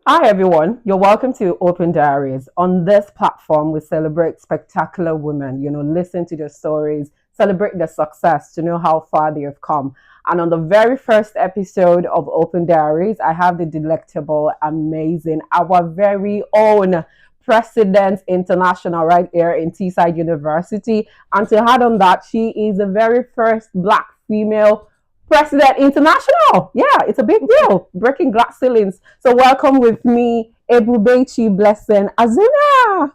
Hi, everyone. You're welcome to Open Diaries. On this platform, we celebrate spectacular women, listen to their stories, celebrate their success to know how far they have come. And on the very first episode of Open Diaries, I have the delectable, amazing, our very own President International right here in Teesside University. And to add on that, she is the very first Black female President International. Yeah, it's a big deal. Breaking glass ceilings. So welcome with me, Ebubechi Blessing Azunna.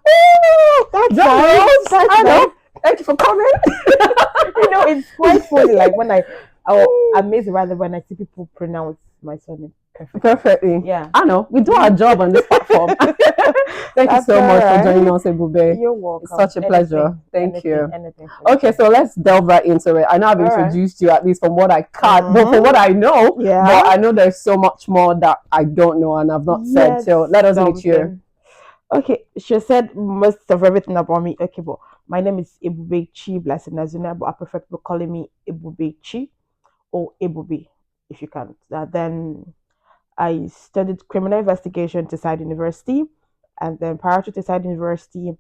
That's Drum nice. rolls. That's I nice. know. Thank you for coming. It's quite funny. Like when I'm amazed rather when I see people pronounce my surname perfectly. Perfectly. Yeah. I know. We do our job on this platform. Thank you That's so all much for joining right. us, Ebube. You're It's welcome. such a pleasure. Thank Anything, you. anything for Okay, you. so let's delve right into it. I know I've All right. introduced you at least from what I can, well, from Mm-hmm. what I know, Yeah. but I know there's so much more that I don't know and I've not said. Yes. So let us meet you. Something. Okay, she said most of everything about me. Okay, but my name is Ebubechi Blessing Azunna, but I prefer people calling me Ebubechi or Ebube if you can. Then I studied criminal investigation at Teesside University, and then prior to Teesside University,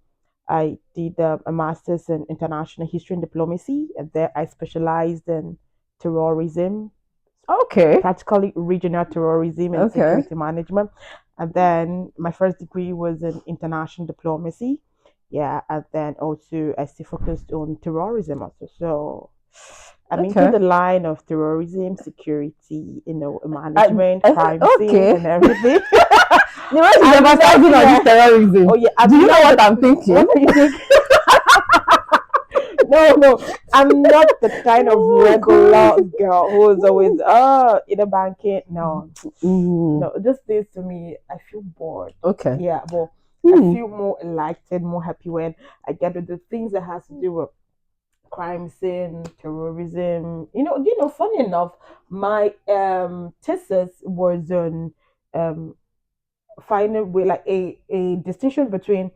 I did a master's in international history and diplomacy, and there I specialized in terrorism, Okay. practically regional terrorism and Okay. security management. And then my first degree was in international diplomacy. Yeah, and then also I still focused on terrorism also. So I'm into Okay. the line of terrorism, security, management, crime scene, Okay. and everything. The way she's I'm not emphasizing on this here. terrorism. Oh yeah, Do you know what I'm thinking? What do you think? No, I'm not the kind of regular girl who is always in a banking. No, Mm, no, just this to me, I feel bored. okay. Yeah, but I Mm, feel more enlightened, more happy when I get with the things that has to do with crime scene, terrorism. Funny enough, my thesis was on um finding with like a distinction between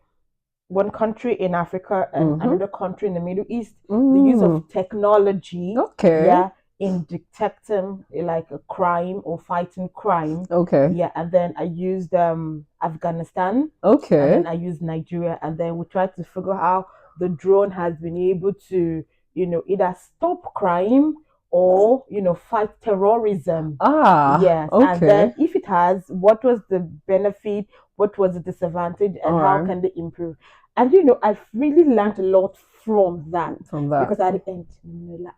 one country in Africa and mm-hmm. another country in the Middle East, the use Mm, of technology, okay. yeah, in detecting like a crime or fighting crime. Okay. Yeah, and then I used Afghanistan, and Okay. then I used Nigeria, and then we tried to figure out how the drone has been able to, either stop crime or fight terrorism. Ah, Yes, and then okay. if it has, what was the benefit, what was the disadvantage, and All how right. can they improve? And I've really learned a lot from that From that. because at the end,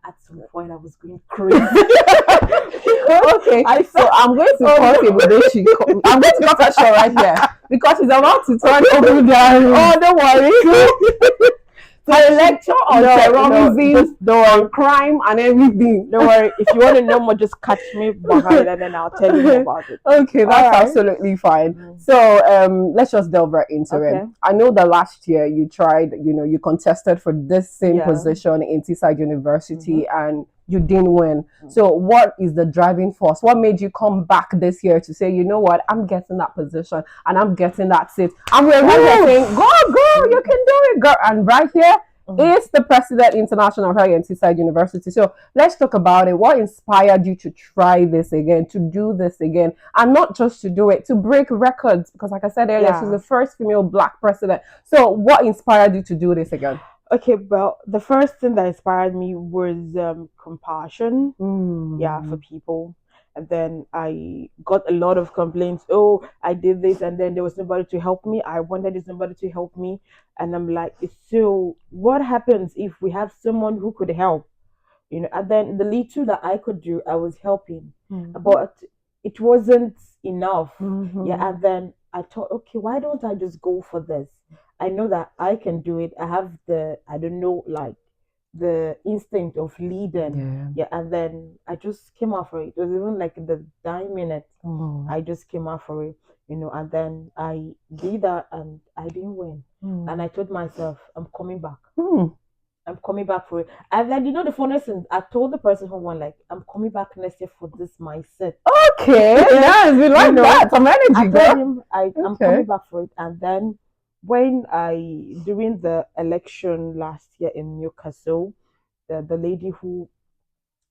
at some point, I was going crazy. Okay, I so saw, I'm going to oh cut no, Ebubechi. I'm going to cut her short right here because she's about to turn over the oh don't worry. to a lecture on terrorism, just don't on worry. crime, and everything. Don't worry. If you want to know more, just catch me behind, and then I'll tell you more about it. Okay, All that's right. absolutely fine. Mm. So let's just delve right into it. Okay. I know that last year you tried, you contested for this same Yeah. position in Teesside University Mhm. and you didn't win. Mm. So what is the driving force? What made you come back this year to say, you know what, I'm getting that position and I'm getting that seat? And we're right here saying, go, you can do it, girl. And right here is the President International here in Teesside University. So let's talk about it. What inspired you to try this again, to do this again, and not just to do it, to break records? Because, like I said earlier, she's the first female Black president. So, what inspired you to do this again? Okay, well, the first thing that inspired me was compassion, yeah, for people. And then I got a lot of complaints. Oh, I did this, and then there was nobody to help me. I wanted somebody to help me, and I'm like, so what happens if we have someone who could help? And then the little that I could do, I was helping, but it wasn't enough. Yeah, and then I thought, okay, why don't I just go for this? I know that I can do it. I have I don't know, like the instinct of leading. Yeah, and then I just came out for it. It was even like the 9 minutes. I just came out for it, and then I did that and I didn't win. And I told myself, I'm coming back. I'm coming back for it. And then the funniest thing, I told the person who won, like, I'm coming back next year for this mindset. Okay, yes, we like that. Some energy, I girl. told him I'm coming back for it. And then when during the election last year in Newcastle, the lady who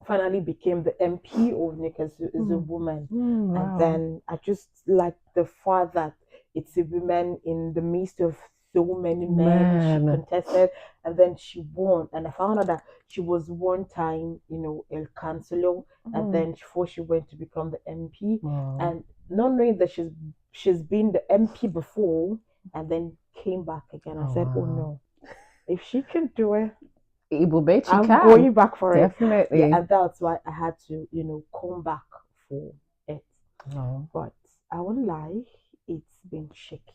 finally became the MP of Nick as a woman. And Wow. then I just like the fact that it's a woman in the midst of so many men. She Man. contested and then she won. And I found out that she was one time, El Councilor, and then before she went to become the MP. Wow. And not knowing that she's been the MP before and then came back again. I said, oh Wow. no, if she can do it, Ebubechi I'm can. going back for it. Definitely. Yeah, and that's why I had to, come back for it. Oh. But I won't lie, it's been shaky.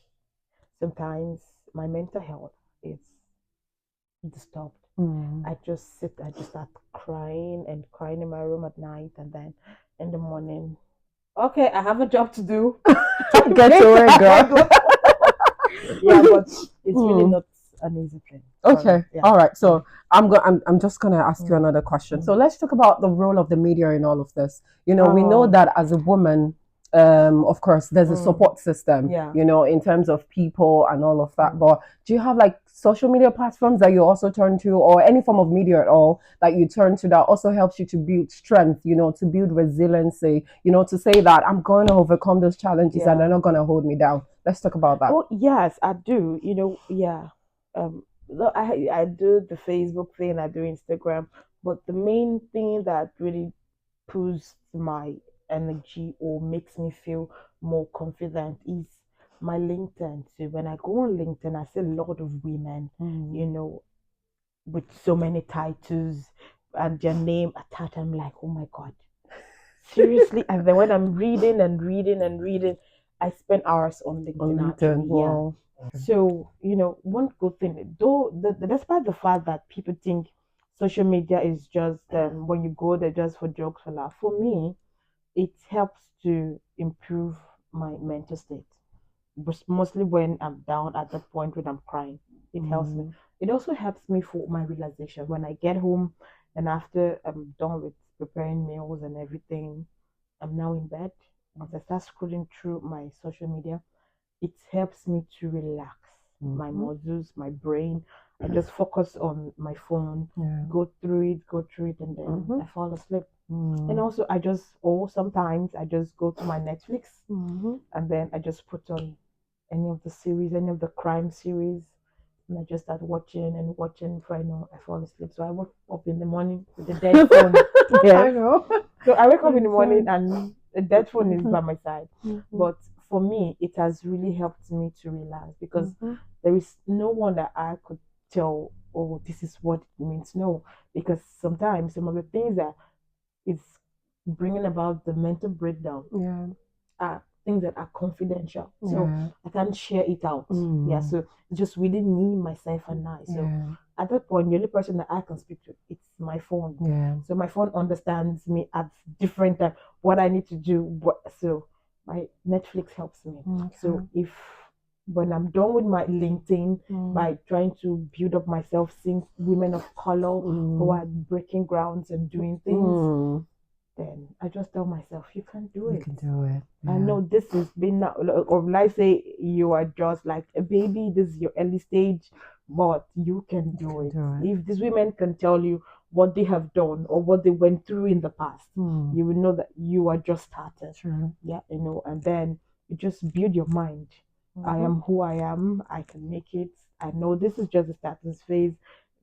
Sometimes my mental health is disturbed. I just start crying and crying in my room at night, and then in the morning, okay, I have a job to do. Get to work, girl. Yeah, but it's really not an easy thing. Okay. Yeah. All right. So I'm just gonna ask you another question. So let's talk about the role of the media in all of this. We know that as a woman, of course, there's a support system, Yeah. in terms of people and all of that. But do you have like social media platforms that you also turn to, or any form of media at all that you turn to that also helps you to build strength, to build resiliency, to say that I'm going to overcome those challenges and they're not going to hold me down? Let's talk about that. Oh yes, I do. Yeah. Look, I do the Facebook thing, I do Instagram, but the main thing that really pulls my energy or makes me feel more confident is my LinkedIn. So when I go on LinkedIn, I see a lot of women, with so many titles and their name attached. I'm like, oh my god, seriously. And then when I'm reading and reading and reading, I spend hours on LinkedIn, actually. Wow. So, one good thing, though, despite the fact that people think social media is just when you go there just for jokes for laugh, for me, it helps to improve my mental state. But mostly when I'm down at the point when I'm crying, it helps me. It also helps me for my realization when I get home and after I'm done with preparing meals and everything, I'm now in bed. Once I start scrolling through my social media, it helps me to relax my muscles, my brain. I just focus on my phone, go through it, and then I fall asleep. And also, or sometimes I just go to my Netflix and then I just put on any of the series, any of the crime series, and I just start watching and watching before I know I fall asleep. So I wake up in the morning with the dead phone. I know. So I wake up in the morning and the dead phone is by my side. But for me, it has really helped me to relax because there is no one that I could tell, oh, this is what it means. No, because sometimes some of the things that it's bringing about the mental breakdown are things that are confidential. So I can't share it out. Yeah, so it's just within me, myself, and I. So at that point, the only person that I can speak to, it's my phone. So my phone understands me at different time, what I need to do. So my Netflix helps me. So if when I'm done with my LinkedIn by trying to build up myself, seeing women of color who are breaking grounds and doing things, then I just tell myself, you can do it. You can do it. I know this has been now, or let's say you are just like a baby, this is your early stage, but you can do it. If these women can tell you what they have done or what they went through in the past, you will know that you are just started. Yeah, and then you just build your mind. I am who I am, I can make it. I know this is just a status phase.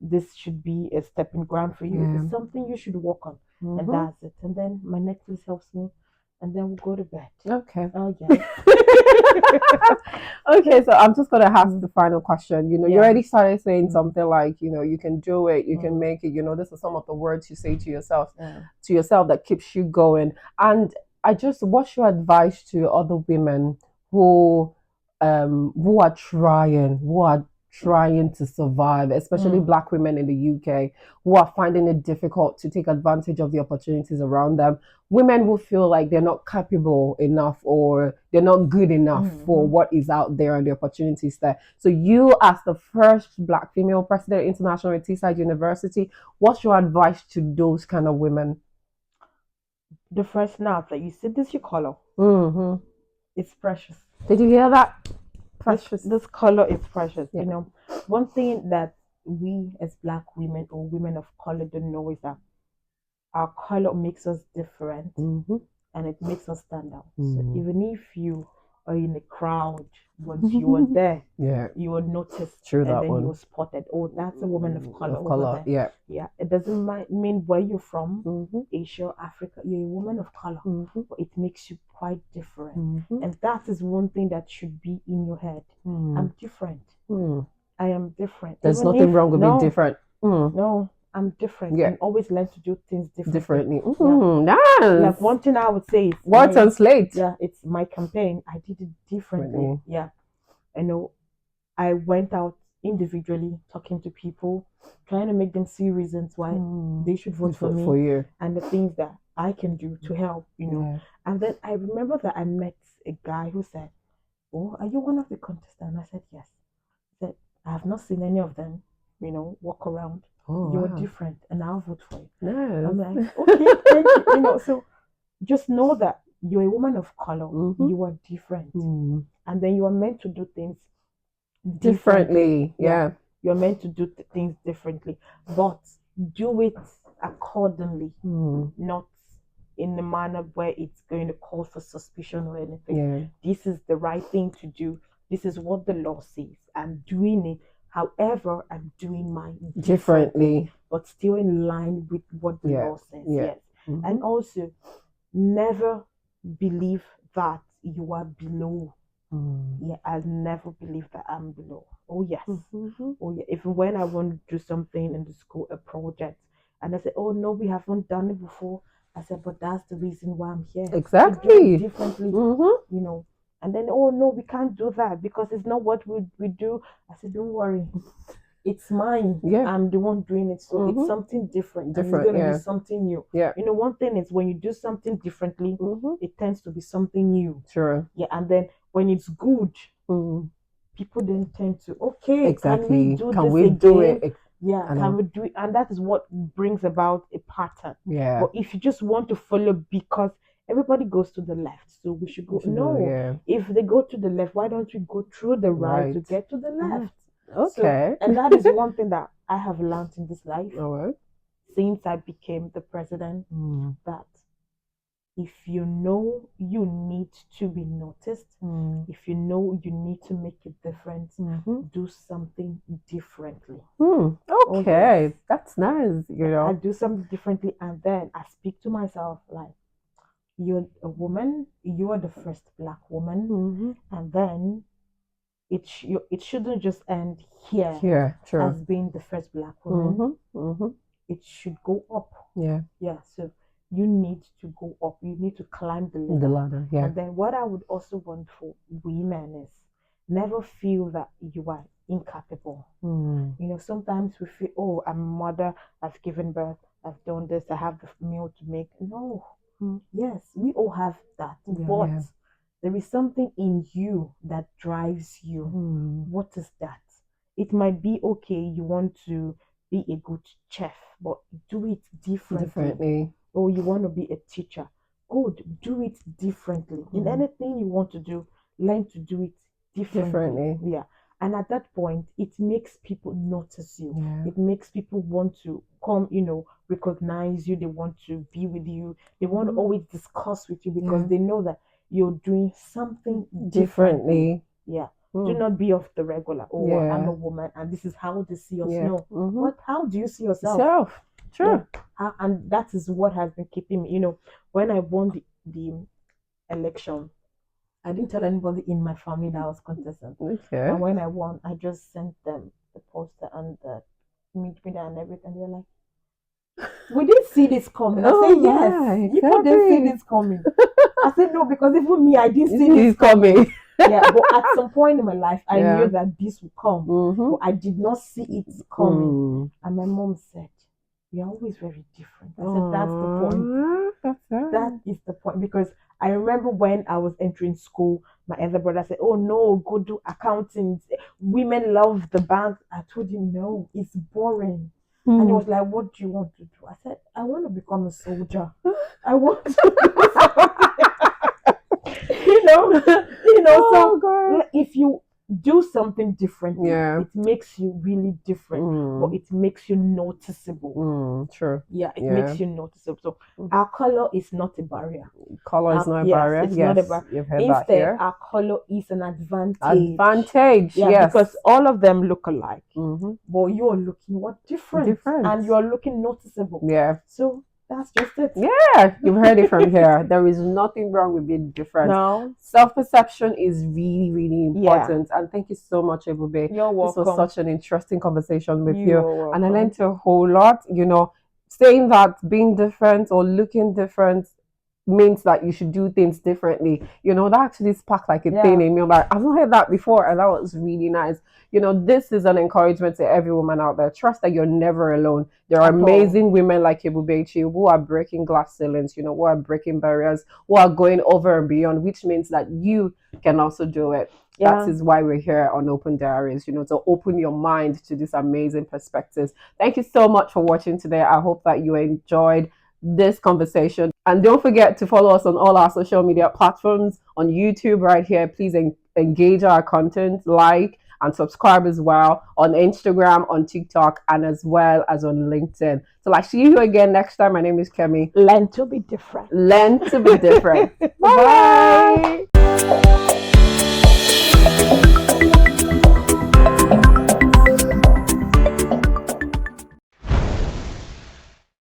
This should be a stepping ground for you. It's something you should work on. And that's it. And then my Netflix helps me and then we'll go to bed. Okay. Oh yeah. Okay, so I'm just gonna ask the final question. You already started saying something like, you can do it, you can make it. This is some of the words you say to yourself that keeps you going. And what's your advice to other women who who are trying to survive, especially Black women in the UK who are finding it difficult to take advantage of the opportunities around them? Women who feel like they're not capable enough or they're not good enough for what is out there and the opportunities there. So you, as the first Black female president international at Teesside University, what's your advice to those kind of women? The first snap that you see this your color. It's precious. Did you hear that? Precious. This color is precious. One thing that we as Black women or women of color don't know is that our color makes us different, Mm-hmm. and it makes us stand out. So Mm. even if you are in a crowd, once you are there, Yeah, you were noticed, true and that then you one. were spotted. Oh, that's a woman of color Of over color, there. yeah. Yeah, it doesn't mean where you're from, Mm-hmm. Asia, Africa. You're a woman of color, Mm-hmm. but it makes you quite different. Mm-hmm. And that is one thing that should be in your head. I'm different. I am different. There's Even nothing if wrong with being different. no, I'm different, Yeah, and always learn to do things differently. differently. Yeah. Nice. Like one thing I would say is Words on slate. yeah, it's my campaign. I did it differently. Really? Yeah. I know I went out individually talking to people, trying to make them see reasons why they should vote for me For you. and the things that I can do to help, Yeah. And then I remember that I met a guy who said, "Oh, are you one of the contestants?" I said, "Yes." He said, "I have not seen any of them, walk around. Oh, You're wow. different, and I'll vote for you." Nice. I'm like, "Okay, thank you." So just know that you're a woman of color. You are different, and then you are meant to do things differently. Yeah. You're meant to do things differently, but do it accordingly, not in a manner where it's going to cause for suspicion or anything. Yeah. This is the right thing to do. This is what the law says. I'm doing it. However, I'm doing mine differently, but still in line with what the law says. Yeah. Yes. And also, never believe that you are below. Yeah, I'll never believe that I'm below. Oh yes. Oh yeah. Even when I want to do something in the school, a project, and I say, "Oh no, we haven't done it before," I said, "But that's the reason why I'm here. Exactly. To do it differently, And then, "Oh no, we can't do that because it's not what we do." I said, "Don't worry, it's mine. Yeah. I'm the one doing it, so it's something different. And it's gonna be something new." Yeah. One thing is when you do something differently, it tends to be something new. Sure. Yeah, and then when it's good, people then tend to, okay, exactly. Can we do it? Yeah, can we do it? And that is what brings about a pattern. Yeah. But if you just want to follow because everybody goes to the left, so we should go. No, if they go to the left, why don't we go through the right to get to the left? Okay. And that is one thing that I have learned in this life All right. since I became the president, that if you know you need to be noticed, if you know you need to make a difference, do something differently. Okay, that's nice. I do something differently, and then I speak to myself like, "You're a woman. You are the first Black woman, and then it shouldn't just end here as being the first Black woman. It should go up. Yeah. So you need to go up. You need to climb the ladder. Yeah. And then what I would also want for women is never feel that you are incapable. Sometimes we feel, "Oh, I'm a mother. I've given birth. I've done this. I have the meal to make." No. Yes, we all have that, but there is something in you that drives you. What is that? It might be okay. You want to be a good chef, but do it differently. Or you want to be a teacher, good, do it differently. In anything you want to do, learn to do it differently. Yeah. And at that point, it makes people notice you. It makes people want to come, recognize you. They want to be with you. They want to always discuss with you because they know that you're doing something differently. Yeah. Do not be of the regular. "Oh, I'm a woman and this is how they see us." No. What? How do you see yourself? Sure. Yeah. And that is what has been keeping me. When I won the election, I didn't tell anybody in my family that I was contestant. Okay. And when I won, I just sent them the poster and the media and everything. They're like, "We didn't see this coming." I said, "Yes, you didn't see this coming." I said, "No, because even me, I didn't see this coming." Yeah, but at some point in my life, I knew that this would come, but I did not see it coming. And my mom said, "You're always very different." I said, "That's the point. That is the point." Because I remember when I was entering school, my elder brother said, "Oh no, go do accounting. Women love the bank." I told him, "No, it's boring." And he was like, "What do you want to do?" I said, "I want to become a soldier. I want to do something." So if you do something differently, Yeah. it makes you really different, but it makes you noticeable. True. Yeah, it Yeah. makes you noticeable. So our color is not a barrier. Color is not a Yes, barrier. it's Yes, not a barrier. you've heard that Instead, here. our color is an advantage. Advantage, Yeah, yes. because all of them look alike, but you are looking different, and you are looking noticeable. Yeah. So that's just it. Yeah, you've heard it from here. There is nothing wrong with being different. No. Self-perception is really, really important. And thank you so much, Ebube. You're welcome. This was such an interesting conversation with you. You're welcome. And I learned a whole lot, saying that being different or looking different means that you should do things differently. That actually sparked like a thing in me. I'm like, I've not heard that before, and that was really nice. This is an encouragement to every woman out there. Trust that you're never alone. There are amazing women like Ebubechi who are breaking glass ceilings, who are breaking barriers, who are going over and beyond, which means that you can also do it. That is why we're here on Open Diaries, to open your mind to these amazing perspectives. Thank you so much for watching today. I hope that you enjoyed this conversation, and don't forget to follow us on all our social media platforms, on YouTube right here. Please engage our content, like and subscribe as well, on Instagram, on TikTok, and as well as on LinkedIn. So I'll see you again next time. My name is Kemi. Learn to be different. Learn to be different. Bye. Bye.